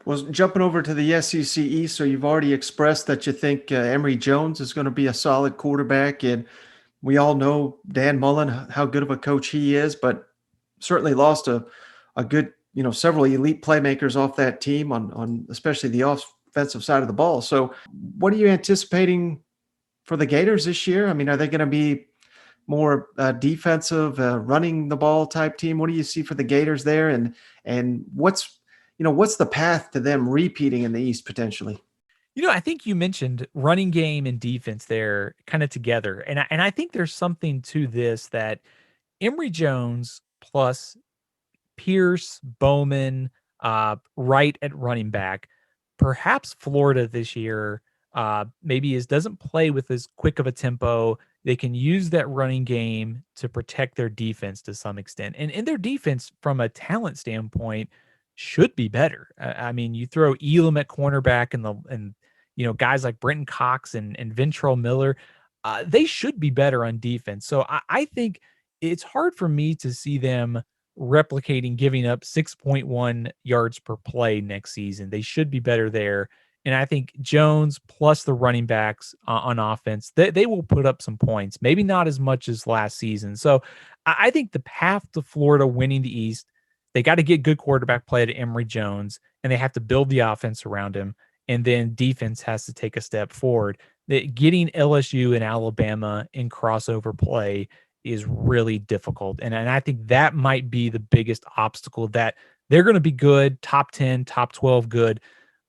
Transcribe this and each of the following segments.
Well, jumping over to the SEC East, so you've already expressed that you think Emory Jones is going to be a solid quarterback, and we all know Dan Mullen, how good of a coach he is, but certainly lost a good, several elite playmakers off that team on especially the offensive side of the ball. So, what are you anticipating for the Gators this year? I mean, are they going to be more defensive, running the ball type team? What do you see for the Gators there, and what's the path to them repeating in the East potentially? I think you mentioned running game and defense there kind of together. And I think there's something to this that Emory Jones plus Pierce, Bowman, right at running back. Perhaps Florida this year, maybe doesn't play with as quick of a tempo. They can use that running game to protect their defense to some extent. And their defense, from a talent standpoint, should be better. I mean, you throw Elam at cornerback and guys like Brenton Cox and Ventrell Miller, they should be better on defense. So I think it's hard for me to see them replicating giving up 6.1 yards per play next season. They should be better there. And I think Jones plus the running backs on offense, they will put up some points, maybe not as much as last season. So I think the path to Florida winning the East, they got to get good quarterback play to Emory Jones, and they have to build the offense around him. And then defense has to take a step forward. Getting LSU and Alabama in crossover play is really difficult. And I think that might be the biggest obstacle, that they're going to be good, top 10, top 12 good.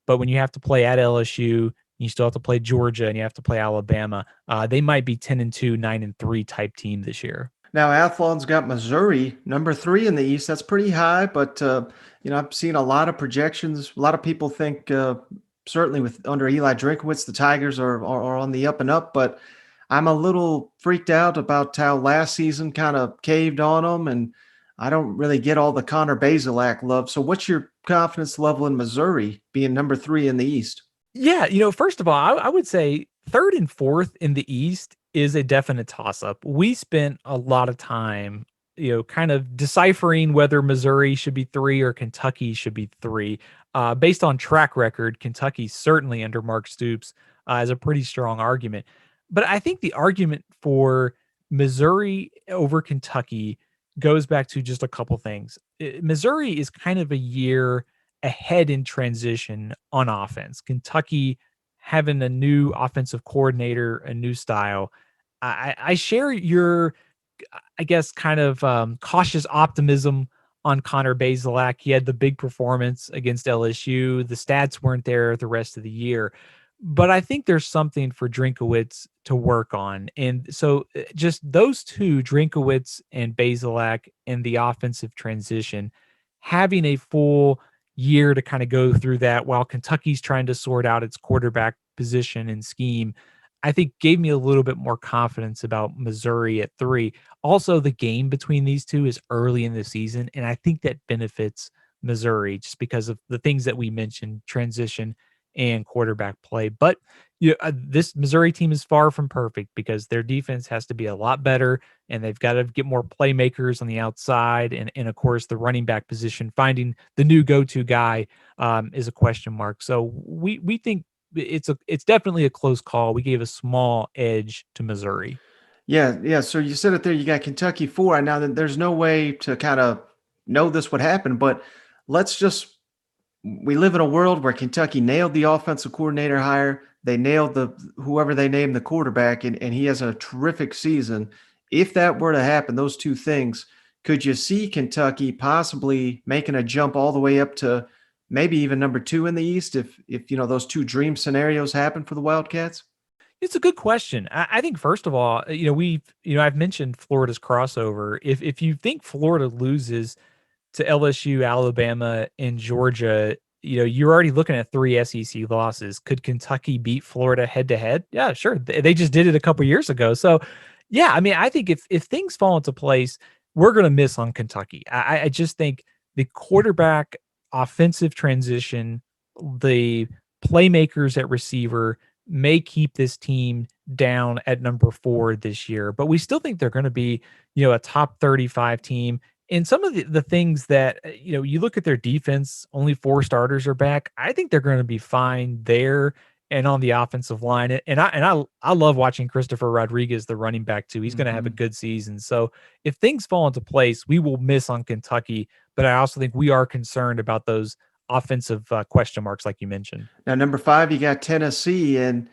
But when you have to play at LSU, you still have to play Georgia and you have to play Alabama. They might be 10-2, 9-3 type team this year. Now, Athlon's got Missouri, number 3 in the East. That's pretty high, but I've seen a lot of projections. A lot of people think, certainly with under Eli Drinkowitz, the Tigers are on the up and up. But I'm a little freaked out about how last season kind of caved on them, and I don't really get all the Connor Bazelak love. So, what's your confidence level in Missouri being number 3 in the East? Yeah, first of all, I would say third and fourth in the East is a definite toss up. We spent a lot of time, kind of deciphering whether Missouri should be three or Kentucky should be three. Based on track record, Kentucky certainly under Mark Stoops is a pretty strong argument. But I think the argument for Missouri over Kentucky goes back to just a couple things. Missouri is kind of a year ahead in transition on offense. Kentucky having a new offensive coordinator, a new style. I share your, I guess, kind of cautious optimism on Connor Bazelak. He had the big performance against LSU. The stats weren't there the rest of the year. But I think there's something for Drinkowitz to work on. And so just those two, Drinkowitz and Bazelak, and the offensive transition, having a full year to kind of go through that while Kentucky's trying to sort out its quarterback position and scheme, I think gave me a little bit more confidence about Missouri at three. Also, the game between these two is early in the season, and I think that benefits Missouri just because of the things that we mentioned, transition and quarterback play. But this Missouri team is far from perfect because their defense has to be a lot better, and they've got to get more playmakers on the outside. And of course, the running back position, finding the new go-to guy is a question mark. So we think it's definitely a close call. We gave a small edge to Missouri. Yeah, yeah. So you said it there. You got Kentucky 4. Now, there's no way to kind of know this would happen, but let's just we live in a world where Kentucky nailed the offensive coordinator hire. They nailed whoever they named the quarterback, and he has a terrific season. If that were to happen, those two things, could you see Kentucky possibly making a jump all the way up to maybe even number 2 in the East if those two dream scenarios happen for the Wildcats? It's a good question. I think first of all, I've mentioned Florida's crossover. If you think Florida loses to LSU, Alabama, and Georgia, you're already looking at 3 SEC losses. Could Kentucky beat Florida head to head? Yeah, sure. They just did it a couple years ago. So, yeah, I mean, I think if things fall into place, we're going to miss on Kentucky. I just think the quarterback offensive transition, the playmakers at receiver may keep this team down at number 4 this year, but we still think they're going to be, a top 35 team. And some of the things that, you look at their defense, only 4 starters are back. I think they're gonna be fine there and on the offensive line. And I love watching Christopher Rodriguez, the running back too. He's gonna have a Mhm. good season. So if things fall into place, we will miss on Kentucky, but I also think we are concerned about those offensive, question marks like you mentioned. Now, number 5, you got Tennessee, and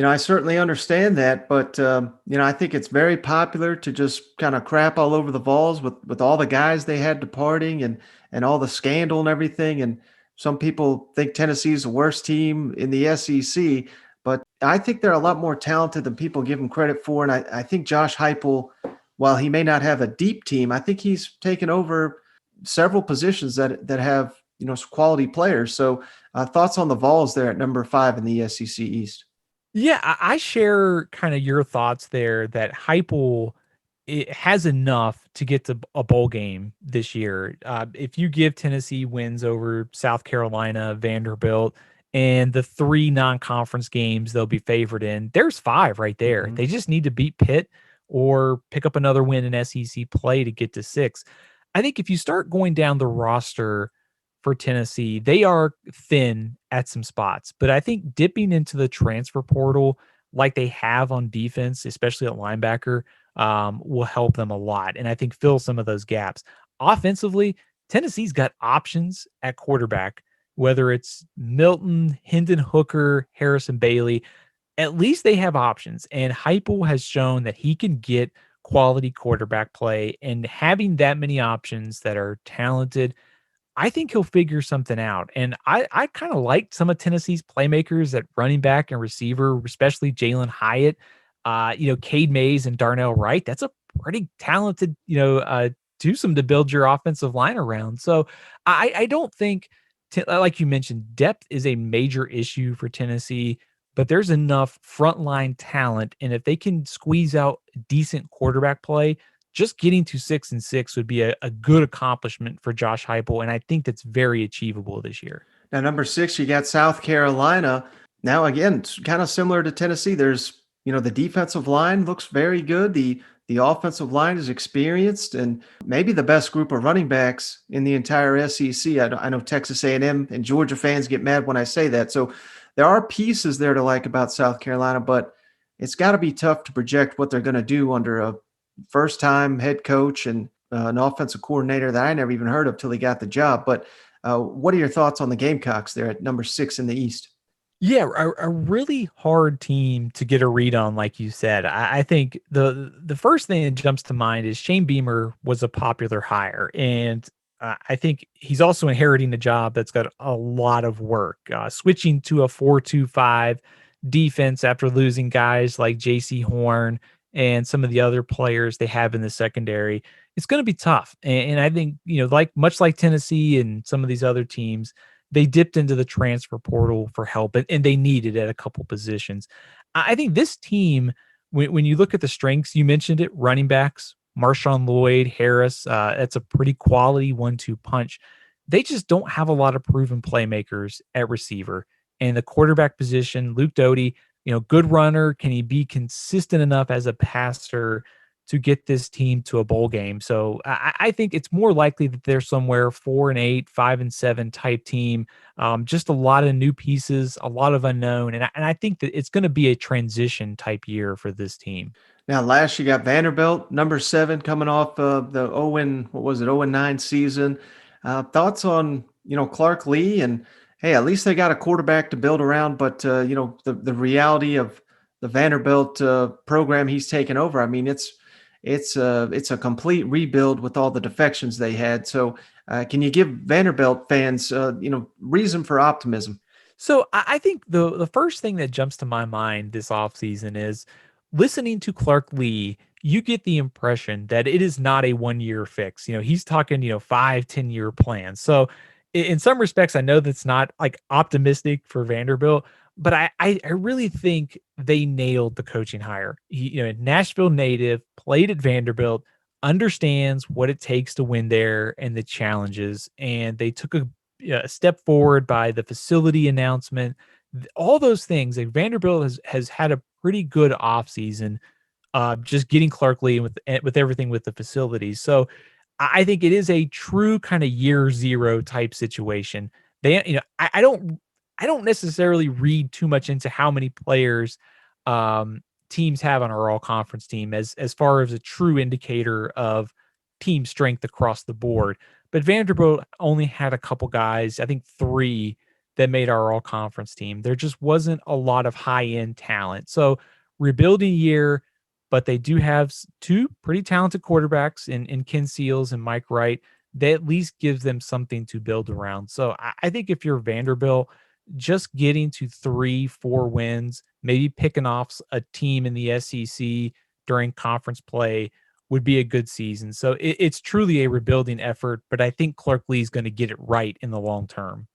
I certainly understand that, but I think it's very popular to just kind of crap all over the Vols with all the guys they had departing and all the scandal and everything. And some people think Tennessee's the worst team in the SEC, but I think they're a lot more talented than people give them credit for. And I think Josh Heupel, while he may not have a deep team, I think he's taken over several positions that have quality players. So thoughts on the Vols there at number 5 in the SEC East? Yeah, I share kind of your thoughts there that Heupel it has enough to get to a bowl game this year. If you give Tennessee wins over South Carolina, Vanderbilt, and the 3 non-conference games they'll be favored in, there's 5 right there. Mhm. They just need to beat Pitt or pick up another win in SEC play to get to 6. I think if you start going down the roster for Tennessee, they are thin at some spots, but I think dipping into the transfer portal like they have on defense, especially at linebacker, will help them a lot. And I think fill some of those gaps. Offensively, Tennessee's got options at quarterback, whether it's Milton, Hendon Hooker, Harrison Bailey. At least they have options. And Heupel has shown that he can get quality quarterback play. And having that many options that are talented, I think he'll figure something out. And I kind of liked some of Tennessee's playmakers at running back and receiver, especially Jalen Hyatt, Cade Mays and Darnell Wright. That's a pretty talented, twosome to build your offensive line around. So I don't think, like you mentioned, depth is a major issue for Tennessee, but there's enough frontline talent. And if they can squeeze out decent quarterback play, just getting to 6-6 would be a good accomplishment for Josh Heupel, and I think that's very achievable this year. Now, number 6, you got South Carolina. Now, again, kind of similar to Tennessee. There's, the defensive line looks very good. The offensive line is experienced, and maybe the best group of running backs in the entire SEC. I know Texas A&M and Georgia fans get mad when I say that. So there are pieces there to like about South Carolina, but it's got to be tough to project what they're going to do under a first-time head coach and an offensive coordinator that I never even heard of till he got the job. But what are your thoughts on the Gamecocks there at number 6 in the East? Yeah, a really hard team to get a read on, like you said. I think the first thing that jumps to mind is Shane Beamer was a popular hire, and I think he's also inheriting a job that's got a lot of work. Switching to a 4-2-5 defense after losing guys like J.C. Horn and some of the other players they have in the secondary, it's going to be tough. And I think like much like Tennessee and some of these other teams, they dipped into the transfer portal for help, and they needed at a couple positions. I think this team, when you look at the strengths, you mentioned it, running backs, Marshawn Lloyd, Harris, that's a pretty quality 1-2 punch. They just don't have a lot of proven playmakers at receiver. And the quarterback position, Luke Doty, good runner. Can he be consistent enough as a passer to get this team to a bowl game? So I think it's more likely that they're somewhere 4-8, 5-7 type team. Just a lot of new pieces, a lot of unknown, and I think that it's going to be a transition type year for this team. Now, last you got Vanderbilt, number 7, coming off the 0 what was it, 0-9 season. Thoughts on Clark Lee, and hey, at least they got a quarterback to build around. But the reality of the Vanderbilt program he's taken over. I mean, it's a complete rebuild with all the defections they had. So, can you give Vanderbilt fans reason for optimism? So I think the first thing that jumps to my mind this offseason is listening to Clark Lee, you get the impression that it is not a 1 year fix. He's talking, 5, 10 year plans. So in some respects, I know that's not like optimistic for Vanderbilt, but I really think they nailed the coaching hire. He, Nashville native, played at Vanderbilt, understands what it takes to win there and the challenges. And they took a step forward by the facility announcement, all those things. Like Vanderbilt has had a pretty good offseason, just getting Clark Lee with everything with the facilities. So I think it is a true kind of year zero type situation. I don't necessarily read too much into how many players teams have on our all conference team as far as a true indicator of team strength across the board. But Vanderbilt only had a couple guys, I think three, that made our all conference team. There just wasn't a lot of high end talent. So rebuilding year, but they do have two pretty talented quarterbacks in Ken Seals and Mike Wright. That at least gives them something to build around. So I think if you're Vanderbilt, just getting to 3, 4 wins, maybe picking off a team in the SEC during conference play would be a good season. So it's truly a rebuilding effort, but I think Clark Lee is going to get it right in the long term.